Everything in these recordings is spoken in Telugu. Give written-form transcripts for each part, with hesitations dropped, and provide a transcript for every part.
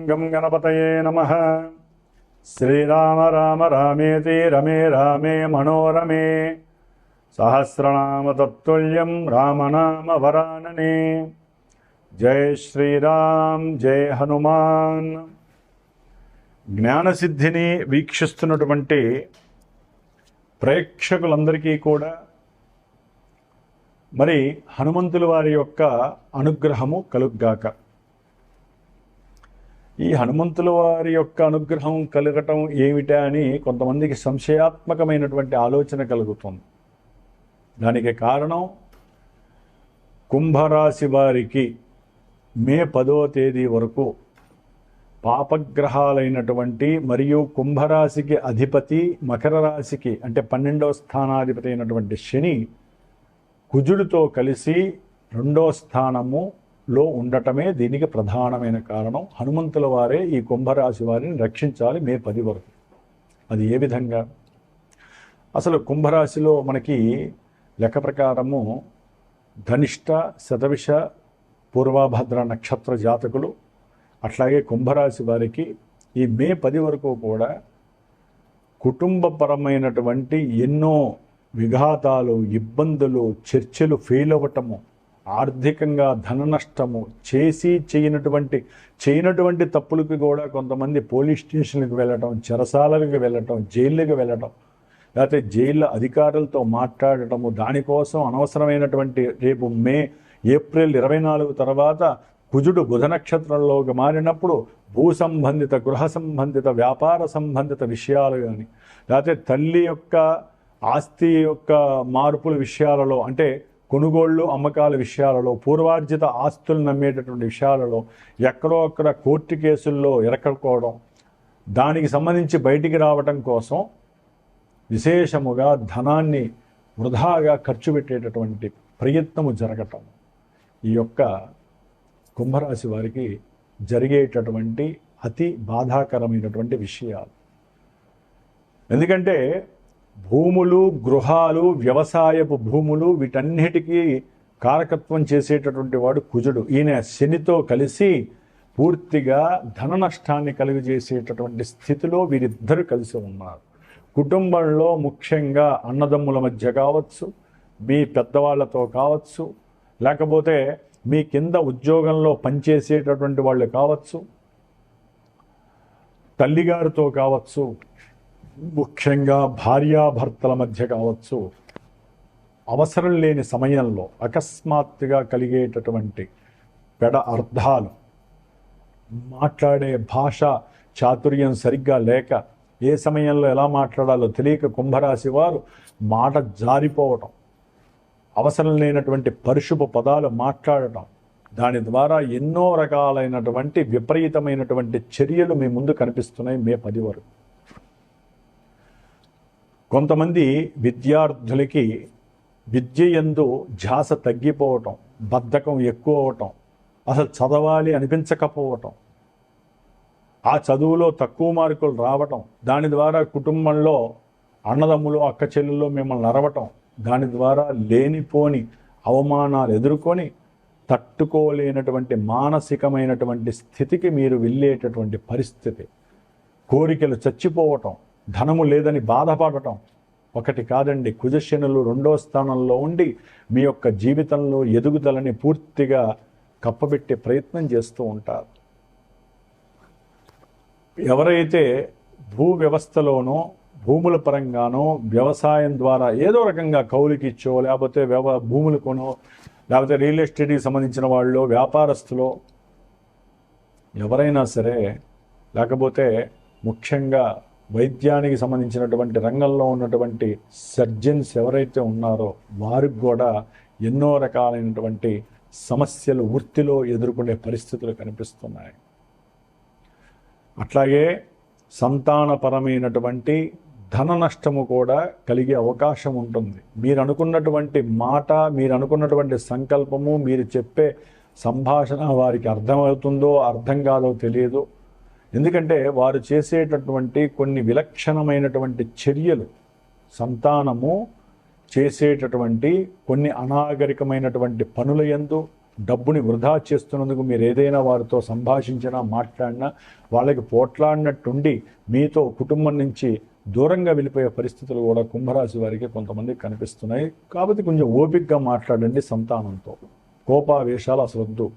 గం గణపతయే నమః. శ్రీరామ రామ రామేతి రమే రామే మనోరమే సహస్రనామ తత్తుల్యం రామనామ వరాననే. జై శ్రీరామ్, జై హనుమాన్. జ్ఞానసిద్ధిని వీక్షిస్తున్నటువంటి ప్రేక్షకులందరికీ కూడా మరి హనుమంతుల వారి యొక్క అనుగ్రహము కలుగ్గాక. ఈ హనుమంతుల వారి యొక్క అనుగ్రహం కలగటం ఏమిటా అని కొంతమందికి సంశయాత్మకమైనటువంటి ఆలోచన కలుగుతుంది. దానికి కారణం కుంభరాశి వారికి మే 10వ తేదీ వరకు పాపగ్రహాలైనటువంటి మరియు కుంభరాశికి అధిపతి మకర రాశికి అంటే 12వ స్థానాధిపతి అయినటువంటి శని కుజుడితో కలిసి 2వ స్థానములో ఉండటమే దీనికి ప్రధానమైన కారణం. హనుమంతుల వారే ఈ కుంభరాశి వారిని రక్షించాలి మే 10 వరకు. అది ఏ విధంగా? అసలు కుంభరాశిలో మనకి లెక్క ప్రకారము ధనిష్ట, శతవిష, పూర్వభద్ర నక్షత్ర జాతకులు, అట్లాగే కుంభరాశి వారికి ఈ మే 10 వరకు కూడా కుటుంబపరమైనటువంటి ఎన్నో విఘాతాలు, ఇబ్బందులు, చర్చలు ఫెయిల్ అవ్వటము, ఆర్థికంగా ధన నష్టము, చేయనటువంటి తప్పులకి కూడా కొంతమంది పోలీస్ స్టేషన్లకు వెళ్ళటం, చెరసాలలకు వెళ్ళటం, జైళ్ళకి వెళ్ళటం, లేకపోతే జైళ్ళ అధికారులతో మాట్లాడటము, దానికోసం అనవసరమైనటువంటి రేపు ఏప్రిల్ 24 తర్వాత కుజుడు బుధ నక్షత్రంలోకి మారినప్పుడు భూ సంబంధిత, గృహ సంబంధిత, వ్యాపార సంబంధిత విషయాలు కానీ, లేకపోతే తల్లి యొక్క ఆస్తి యొక్క మార్పుల విషయాలలో, అంటే కొనుగోళ్ళు అమ్మకాల విషయాలలో, పూర్వార్జిత ఆస్తులు నమ్మేటటువంటి విషయాలలో ఎక్కడో అక్కడ కోర్టు కేసుల్లో ఇరక్కపోవడం, దానికి సంబంధించి బయటికి రావటం కోసం విశేషముగా ధనాన్ని వృధాగా ఖర్చు పెట్టేటటువంటి ప్రయత్నము జరగటం ఈ యొక్క కుంభరాశి వారికి జరిగేటటువంటి అతి బాధాకరమైనటువంటి విషయాలు. ఎందుకంటే భూములు, గృహాలు, వ్యవసాయపు భూములు, వీటన్నిటికీ కారకత్వం చేసేటటువంటి వాడు కుజుడు. ఈయన శనితో కలిసి పూర్తిగా ధన నష్టాన్ని కలుగజేసేటటువంటి స్థితిలో వీరిద్దరూ కలిసి ఉన్నారు. కుటుంబంలో ముఖ్యంగా అన్నదమ్ముల మధ్య కావచ్చు, మీ పెద్దవాళ్లతో కావచ్చు, లేకపోతే మీ కింద ఉద్యోగంలో పనిచేసేటటువంటి వాళ్ళు కావచ్చు, తల్లిగారితో కావచ్చు, ముఖ్యంగా భార్యాభర్తల మధ్య కావచ్చు, అవసరం లేని సమయంలో అకస్మాత్తుగా కలిగేటటువంటి పెడ అర్థాలు, మాట్లాడే భాష చాతుర్యం సరిగ్గా లేక ఏ సమయంలో ఎలా మాట్లాడాలో తెలియక కుంభరాశి వారు మాట జారిపోవటం, అవసరం లేనటువంటి పరుషపు పదాలు మాట్లాడటం, దాని ద్వారా ఎన్నో రకాలైనటువంటి విపరీతమైనటువంటి చర్యలు మీ ముందు కనిపిస్తున్నాయి మే 10 వరకు. కొంతమంది విద్యార్థులకి విద్య యందు ధ్యాస తగ్గిపోవటం, బద్ధకం ఎక్కువ అవటం, అసలు చదవాలి అనిపించకపోవటం, ఆ చదువులో తక్కువ మార్కులు రావటం, దాని ద్వారా కుటుంబంలో అన్నదమ్ములు, అక్క చెల్లెళ్ళు మిమ్మల్ని అరవటం, దాని ద్వారా లేనిపోని అవమానాలు ఎదుర్కొని తట్టుకోలేనటువంటి మానసికమైనటువంటి స్థితికి మీరు వెళ్ళేటటువంటి పరిస్థితి, కోరికలు చచ్చిపోవటం, ధనము లేదని బాధపడటం ఒకటి కాదండి. కుజశనులు 2వ స్థానంలో ఉండి మీ యొక్క జీవితంలో ఎదుగుదలని పూర్తిగా కప్పబెట్టే ప్రయత్నం చేస్తూ ఉంటారు. ఎవరైతే భూ వ్యవస్థలోనో, భూముల పరంగానో, వ్యవసాయం ద్వారా ఏదో రకంగా కౌలుకిచ్చో, లేకపోతే భూములు కొనో, లేకపోతే రియల్ ఎస్టేట్కి సంబంధించిన వాళ్ళు, వ్యాపారస్తులో ఎవరైనా సరే, లేకపోతే ముఖ్యంగా వైద్యానికి సంబంధించినటువంటి రంగంలో ఉన్నటువంటి సర్జన్స్ ఎవరైతే ఉన్నారో వారికి కూడా ఎన్నో రకాలైనటువంటి సమస్యలు వృత్తిలో ఎదుర్కొనే పరిస్థితులు కనిపిస్తున్నాయి. అట్లాగే సంతానపరమైనటువంటి ధన నష్టము కూడా కలిగే అవకాశం ఉంటుంది. మీరు అనుకున్నటువంటి మాట, మీరు అనుకున్నటువంటి సంకల్పము, మీరు చెప్పే సంభాషణ వారికి అర్థమవుతుందో అర్థం కాదో తెలియదు. ఎందుకంటే వారు చేసేటటువంటి కొన్ని విలక్షణమైనటువంటి చర్యలు, సంతానము చేసేటటువంటి కొన్ని అనాగరికమైనటువంటి పనుల యందు, డబ్బుని వృధా చేస్తున్నందుకు మీరు ఏదైనా వారితో సంభాషించినా మాట్లాడినా వాళ్ళకి పోట్లాడినట్టుండి మీతో కుటుంబం నుంచి దూరంగా వెళ్ళిపోయే పరిస్థితులు కూడా కుంభరాశి వారికి కొంతమందికి కనిపిస్తున్నాయి. కాబట్టి కొంచెం ఓపికగా మాట్లాడండి సంతానంతో. కోపావేశాలు అసలు వద్దు.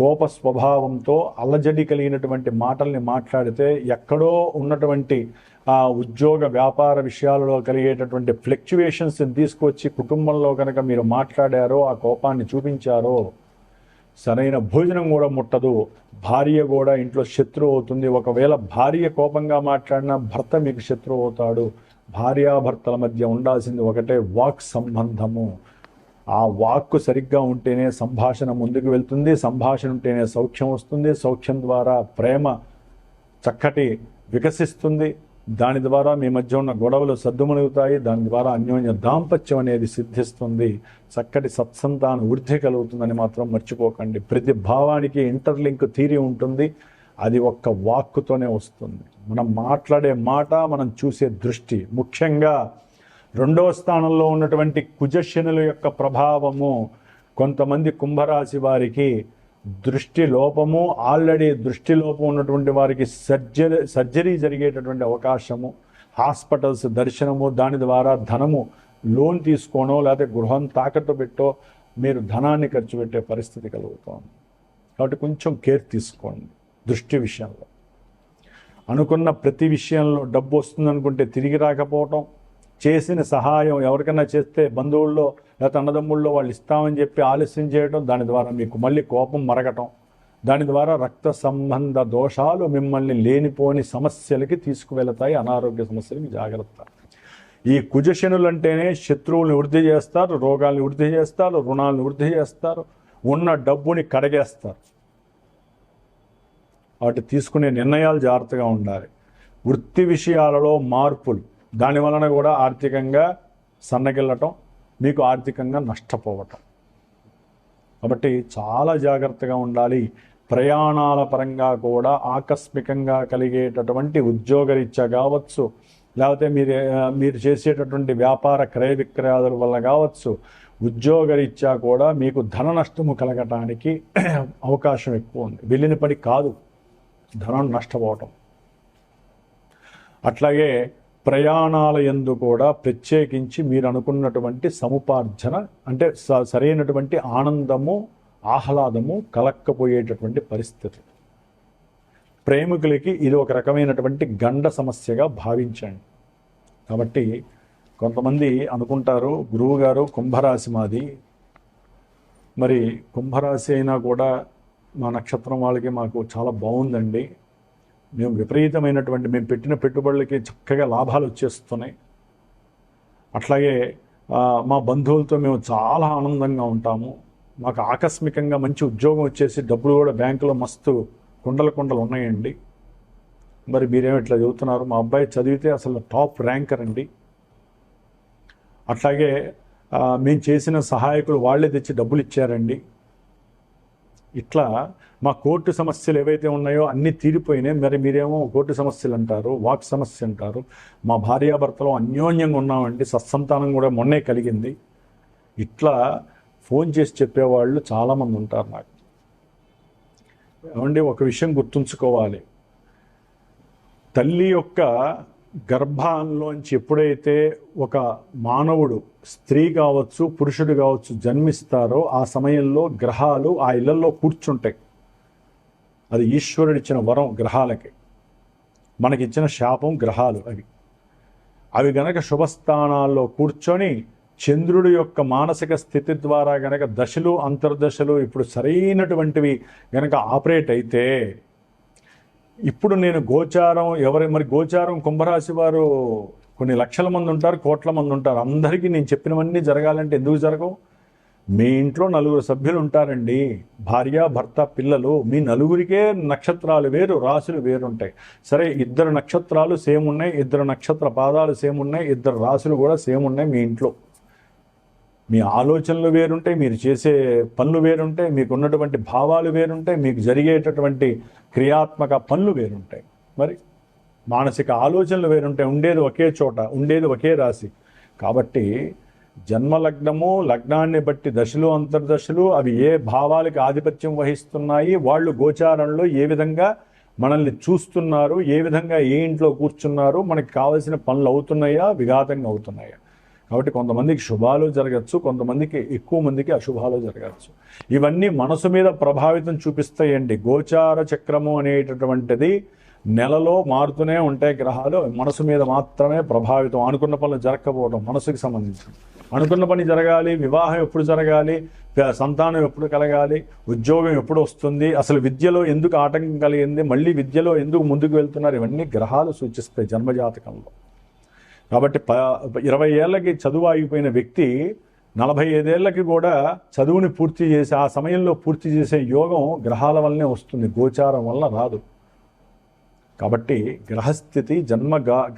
కోప స్వభావంతో అల్లజడి కలిగినటువంటి మాటల్ని మాట్లాడితే ఎక్కడో ఉన్నటువంటి ఆ ఉద్యోగ వ్యాపార విషయాలలో కలిగేటటువంటి ఫ్లక్చువేషన్స్ని తీసుకొచ్చి కుటుంబంలో కనుక మీరు మాట్లాడారో, ఆ కోపాన్ని చూపించారో సరైన భోజనం కూడా ముట్టదు. భార్య కూడా ఇంట్లో శత్రువు అవుతుంది. ఒకవేళ భార్య కోపంగా మాట్లాడినా భర్త మీకు శత్రువు అవుతాడు. భార్యాభర్తల మధ్య ఉండాల్సింది ఒకటే వాక్ సంబంధము. ఆ వాక్కు సరిగ్గా ఉంటేనే సంభాషణ ముందుకు వెళ్తుంది. సంభాషణ ఉంటేనే సౌఖ్యం వస్తుంది. సౌఖ్యం ద్వారా ప్రేమ చక్కటి వికసిస్తుంది. దాని ద్వారా మీ మధ్య ఉన్న గొడవలు సద్దుమణుగుతాయి. దాని ద్వారా అన్యోన్య దాంపత్యం అనేది సిద్ధిస్తుంది. చక్కటి సత్సంతాన వృద్ధి కలుగుతుందని మాత్రం మర్చిపోకండి. ప్రతి భావానికి ఇంటర్లింక్ థియరీ ఉంటుంది. అది ఒక్క వాక్కుతోనే వస్తుంది. మనం మాట్లాడే మాట, మనం చూసే దృష్టి, ముఖ్యంగా 2వ స్థానంలో ఉన్నటువంటి కుజశనుల యొక్క ప్రభావము కొంతమంది కుంభరాశి వారికి దృష్టి లోపము, ఆల్రెడీ దృష్టి లోపం ఉన్నటువంటి వారికి సర్జరీ జరిగేటటువంటి అవకాశము, హాస్పిటల్స్ దర్శనము, దాని ద్వారా ధనము లోన్ తీసుకోనో లేకపోతే గృహం తాకట్టు పెట్టో మీరు ధనాన్ని ఖర్చు పెట్టే పరిస్థితి కలుగుతోంది. కాబట్టి కొంచెం కేర్ తీసుకోండి దృష్టి విషయంలో. అనుకున్న ప్రతి విషయంలో డబ్బు వస్తుంది అనుకుంటే తిరిగి రాకపోవటం, చేసిన సహాయం ఎవరికైనా చేస్తే బంధువుల్లో లేకపోతే అన్నదమ్ముల్లో వాళ్ళు ఇస్తామని చెప్పి ఆలస్యం చేయడం, దాని ద్వారా మీకు మళ్ళీ కోపం మరగటం, దాని ద్వారా రక్త సంబంధ దోషాలు మిమ్మల్ని లేనిపోని సమస్యలకి తీసుకువెళతాయి. అనారోగ్య సమస్యలకి జాగ్రత్త. ఈ కుజశనులు అంటేనే శత్రువుల్ని వృద్ధి చేస్తారు, రోగాల్ని వృద్ధి చేస్తారు, రుణాలను వృద్ధి చేస్తారు, ఉన్న డబ్బుని కడగేస్తారు. వాటి తీసుకునే నిర్ణయాలు జాగ్రత్తగా ఉండాలి. వృత్తి విషయాలలో మార్పులు, దాని వలన కూడా ఆర్థికంగా సన్నగిల్లటం, మీకు ఆర్థికంగా నష్టపోవటం. కాబట్టి చాలా జాగ్రత్తగా ఉండాలి. ప్రయాణాల పరంగా కూడా ఆకస్మికంగా కలిగేటటువంటి ఉద్యోగరీత్యా కావచ్చు, లేకపోతే మీరు చేసేటటువంటి వ్యాపార క్రయ విక్రయాల వల్ల కావచ్చు, ఉద్యోగరీత్యా కూడా మీకు ధన నష్టము కలగటానికి అవకాశం ఎక్కువ ఉంది. వెళ్ళిన పని కాదు, ధనం నష్టపోవటం. అట్లాగే ప్రయాణాల యందు కూడా ప్రత్యేకించి మీరు అనుకున్నటువంటి సముపార్జన అంటే సరైనటువంటి ఆనందము, ఆహ్లాదము కలక్కపోయేటటువంటి పరిస్థితి. ప్రేమికులకి ఇది ఒక రకమైనటువంటి గండ సమస్యగా భావించండి. కాబట్టి కొంతమంది అనుకుంటారు, గురువుగారు కుంభరాశి మాది, మరి కుంభరాశి అయినా కూడా మా నక్షత్రం వాళ్ళకి మాకు చాలా బాగుందండి, మేము విపరీతమైనటువంటి మేము పెట్టిన పెట్టుబడులకి చక్కగా లాభాలు వచ్చేస్తున్నాయి, అట్లాగే మా బంధువులతో మేము చాలా ఆనందంగా ఉంటాము, మాకు ఆకస్మికంగా మంచి ఉద్యోగం వచ్చేసి డబ్బులు కూడా బ్యాంకులో మస్తు కుండలు ఉన్నాయండి, మరి మీరేమో ఇట్లా చదువుతున్నారు, మా అబ్బాయి చదివితే అసలు టాప్ ర్యాంకర్ అండి, అట్లాగే మేము చేసిన సహాయకులు వాళ్ళే తెచ్చి డబ్బులు ఇచ్చారండి, ఇట్లా మా కోర్టు సమస్యలు ఏవైతే ఉన్నాయో అన్నీ తీరిపోయినాయి, మరి మీరేమో కోర్టు సమస్యలు అంటారు, వాక్ సమస్య అంటారు, మా భార్యాభర్తలో అన్యోన్యంగా ఉన్నామండి, సత్సంతానం కూడా మొన్నే కలిగింది, ఇట్లా ఫోన్ చేసి చెప్పేవాళ్ళు చాలామంది ఉంటారు నాకు. ఏమండి, ఒక విషయం గుర్తుంచుకోవాలి, తల్లి యొక్క గర్భంలోంచి ఎప్పుడైతే ఒక మానవుడు, స్త్రీ కావచ్చు పురుషుడు కావచ్చు జన్మిస్తారో ఆ సమయంలో గ్రహాలు ఆ ఇళ్లలో కూర్చుంటాయి. అది ఈశ్వరుడిచ్చిన వరం గ్రహాలకి, మనకిచ్చిన శాపం గ్రహాలు. అవి గనక శుభస్థానాల్లో కూర్చొని చంద్రుడి యొక్క మానసిక స్థితి ద్వారా గనక దశలు అంతర్దశలు ఇప్పుడు సరైనటువంటివి గనక ఆపరేట్ అయితే, ఇప్పుడు నేను గోచారం మరి గోచారం కుంభరాశి వారు కొన్ని లక్షల మంది ఉంటారు, కోట్ల మంది ఉంటారు, అందరికీ నేను చెప్పినవన్నీ జరగాలంటే ఎందుకు జరగవు? మీ ఇంట్లో 4 సభ్యులు ఉంటారండి, భార్య భర్త పిల్లలు, మీ నలుగురికే నక్షత్రాలు వేరు రాశులు వేరుంటాయి. సరే, 2 నక్షత్రాలు సేమ్ ఉన్నాయి, 2 నక్షత్ర పాదాలు సేమ్ ఉన్నాయి, 2 రాశులు కూడా సేమ్ ఉన్నాయి మీ ఇంట్లో. మీ ఆలోచనలు వేరుంటాయి, మీరు చేసే పనులు వేరుంటాయి, మీకు ఉన్నటువంటి భావాలు వేరుంటాయి, మీకు జరిగేటటువంటి క్రియాత్మక పనులు వేరుంటాయి, మరి మానసిక ఆలోచనలు వేరుంటాయి, ఉండేది ఒకే చోట, ఉండేది ఒకే రాశి. కాబట్టి జన్మలగ్నము, లగ్నాన్ని బట్టి దశలు అంతర్దశలు అవి ఏ భావాలకి ఆధిపత్యం వహిస్తున్నాయి, వాళ్ళు గోచారంలో ఏ విధంగా మనల్ని చూస్తున్నారు, ఏ విధంగా ఏ ఇంట్లో కూర్చున్నారు, మనకి కావాల్సిన పనులు అవుతున్నాయా, విఘాతంగా అవుతున్నాయా. కాబట్టి కొంతమందికి శుభాలు జరగచ్చు, కొంతమందికి ఎక్కువ మందికి అశుభాలు జరగచ్చు. ఇవన్నీ మనసు మీద ప్రభావితం చూపిస్తాయండి. గోచార చక్రము అనేటటువంటిది నెలలో మారుతూనే ఉంటాయి గ్రహాలు. మనసు మీద మాత్రమే ప్రభావితం. అనుకున్న పనులు జరగకపోవడం మనసుకి సంబంధించింది. అనుకున్న పని జరగాలి, వివాహం ఎప్పుడు జరగాలి, సంతానం ఎప్పుడు కలగాలి, ఉద్యోగం ఎప్పుడు వస్తుంది, అసలు విద్యలో ఎందుకు ఆటంకం కలిగింది, మళ్ళీ విద్యలో ఎందుకు ముందుకు వెళ్తున్నారు, ఇవన్నీ గ్రహాలు సూచిస్తాయి జన్మజాతకంలో. కాబట్టి 20 ఏళ్ళకి చదువు ఆగిపోయిన వ్యక్తి 45 ఏళ్ళకి కూడా చదువుని పూర్తి చేసి ఆ సమయంలో పూర్తి చేసే యోగం గ్రహాల వల్లనే వస్తుంది, గోచారం వల్ల రాదు. కాబట్టి గ్రహస్థితి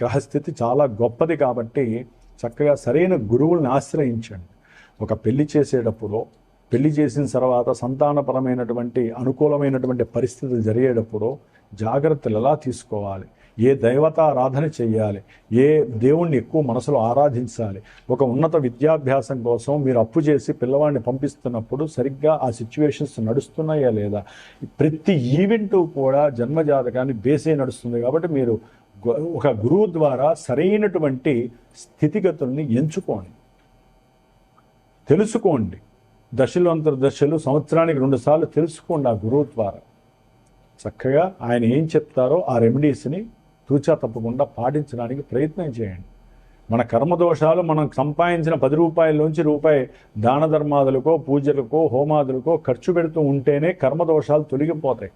గ్రహస్థితి చాలా గొప్పది. కాబట్టి చక్కగా సరైన గురువుల్ని ఆశ్రయించండి. ఒక పెళ్లి చేసేటప్పుడు, పెళ్లి చేసిన తర్వాత సంతానపరమైనటువంటి అనుకూలమైనటువంటి పరిస్థితులు జరిగేటప్పుడు జాగ్రత్తలు ఎలా తీసుకోవాలి, ఏ దైవతారాధన చేయాలి, ఏ దేవుణ్ణి ఎక్కువ మనసులో ఆరాధించాలి. ఒక ఉన్నత విద్యాభ్యాసం కోసం మీరు అప్పు చేసి పిల్లవాడిని పంపిస్తున్నప్పుడు సరిగ్గా ఆ సిచ్యువేషన్స్ నడుస్తున్నాయా లేదా, ప్రతి ఈవెంటు కూడా జన్మజాతకాన్ని బేసే నడుస్తుంది. కాబట్టి మీరు ఒక గురువు ద్వారా సరైనటువంటి స్థితిగతుల్ని ఎంచుకోండి, తెలుసుకోండి. దశలు అంతర్దశలు సంవత్సరానికి 2 సార్లు తెలుసుకోండి. ఆ గురువు ద్వారా చక్కగా ఆయన ఏం చెప్తారో ఆ రెమెడీస్ని తూచా తప్పకుండా పాటించడానికి ప్రయత్నం చేయండి. మన కర్మదోషాలు మనం సంపాదించిన 10 రూపాయల్లోంచి రూపాయి దాన ధర్మాదులకో, పూజలకో, హోమాదులకో ఖర్చు పెడుతూ ఉంటేనే కర్మదోషాలు తొలగిపోతాయి.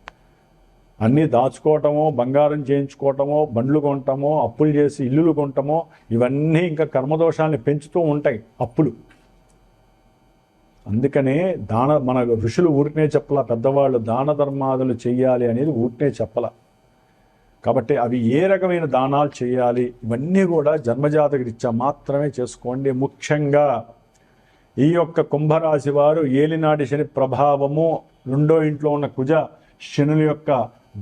అన్నీ దాచుకోవటమో, బంగారం చేయించుకోవటమో, బండ్లు కొనటమో, అప్పులు చేసి ఇల్లులు కొనటమో, ఇవన్నీ ఇంకా కర్మదోషాలని పెంచుతూ ఉంటాయి అప్పులు. అందుకనే మన ఋషులు ఊరికనే చెప్పలా, పెద్దవాళ్ళు దాన ధర్మాదులు చెయ్యాలి అనేది ఊరికనే చెప్పలా. కాబట్టి అవి ఏ రకమైన దానాలు చేయాలి ఇవన్నీ కూడా జన్మజాతక రీత్యా మాత్రమే చేసుకోండి. ముఖ్యంగా ఈ యొక్క కుంభరాశి వారు ఏలినాటి శని ప్రభావము, 2వ ఇంట్లో ఉన్న కుజ శనుల యొక్క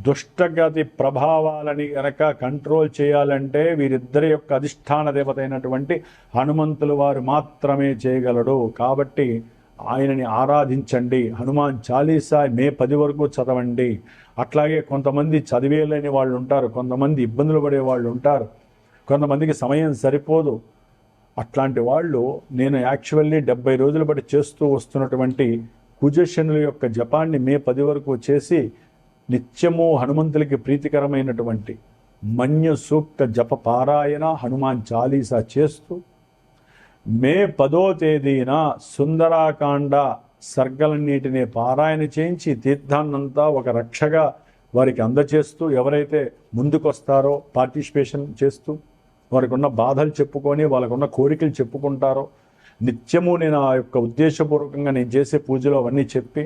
దుష్టగతి ప్రభావాలని కనుక కంట్రోల్ చేయాలంటే వీరిద్దరి యొక్క అధిష్టాన దేవత అయినటువంటి హనుమంతుల వారు మాత్రమే చేయగలడు. కాబట్టి ఆయనని ఆరాధించండి. హనుమాన్ చాలీసా మే 10 వరకు చదవండి. అట్లాగే కొంతమంది చదివేలేని వాళ్ళు ఉంటారు, కొంతమంది ఇబ్బందులు పడే వాళ్ళు ఉంటారు, కొంతమందికి సమయం సరిపోదు. అట్లాంటి వాళ్ళు నేను యాక్చువల్లీ 70 రోజుల బట్టి చేస్తూ వస్తున్నటువంటి కుజశనుల యొక్క జపాన్ని మే 10 వరకు చేసి నిత్యము హనుమంతులకి ప్రీతికరమైనటువంటి మన్య సూక్త జప పారాయణ, హనుమాన్ చాలీసా చేస్తూ మే 10వ తేదీన సుందరాకాండ సర్గలన్నిటినీ పారాయణ చేయించి తీర్థాన్నంతా ఒక రక్షగా వారికి అందచేస్తూ, ఎవరైతే ముందుకొస్తారో పార్టిసిపేషన్ చేస్తూ వారికి ఉన్న బాధలు చెప్పుకొని వాళ్ళకున్న కోరికలు చెప్పుకుంటారో, నిత్యము నేను ఆ యొక్క ఉద్దేశపూర్వకంగా నేను చేసే పూజలు అవన్నీ చెప్పి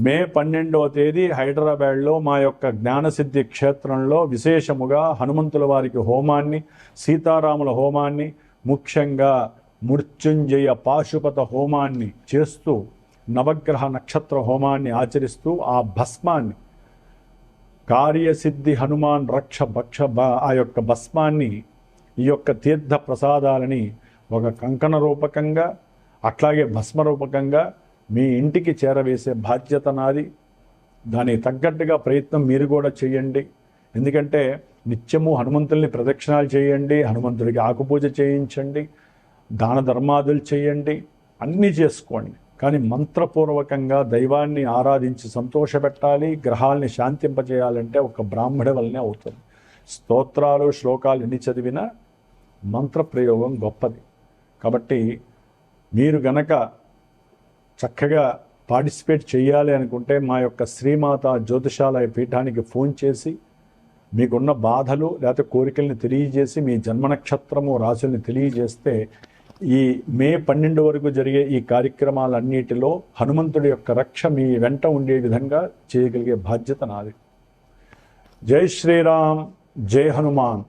మే 12వ తేదీ హైదరాబాద్లో మా యొక్క జ్ఞానసిద్ధి క్షేత్రంలో విశేషముగా హనుమంతుల వారికి హోమాన్ని, సీతారాముల హోమాన్ని, ముఖ్యంగా మృత్యుంజయ పాశుపత హోమాన్ని చేస్తూ, నవగ్రహ నక్షత్ర హోమాన్ని ఆచరిస్తూ ఆ భస్మాన్ని కార్యసిద్ధి హనుమాన్ రక్ష భక్ష ఆ యొక్క భస్మాన్ని, ఈ యొక్క తీర్థ ప్రసాదాలని ఒక కంకణ రూపకంగా అట్లాగే భస్మ రూపకంగా మీ ఇంటికి చేరవేసే బాధ్యత నాది. దానికి తగ్గట్టుగా ప్రయత్నం మీరు కూడా చేయండి. ఎందుకంటే నిత్యము హనుమంతుల్ని ప్రదక్షిణాలు చేయండి, హనుమంతుడికి ఆకుపూజ చేయించండి, దాన ధర్మాదులు చేయండి, అన్నీ చేసుకోండి. కానీ మంత్రపూర్వకంగా దైవాన్ని ఆరాధించి సంతోషపెట్టాలి. గ్రహాలని శాంతింపజేయాలంటే ఒక బ్రాహ్మడి వల్లనే అవుతుంది. స్తోత్రాలు శ్లోకాలు ఎన్ని చదివినా మంత్రప్రయోగం గొప్పది. కాబట్టి మీరు గనక చక్కగా పార్టిసిపేట్ చేయాలి అనుకుంటే మా యొక్క శ్రీమాత జ్యోతిషాలయ పీఠానికి ఫోన్ చేసి మీకున్న బాధలు లేకపోతే కోరికల్ని తెలియజేసి మీ జన్మ నక్షత్రము రాశుల్ని తెలియజేస్తే ఈ మే 12 వరకు జరిగే ఈ కార్యక్రమాలన్నిటిలో హనుమంతుడి యొక్క రక్ష మీ వెంట ఉండే విధంగా చేయగలిగే బాధ్యత నాది. జై శ్రీరామ్, జై హనుమాన్.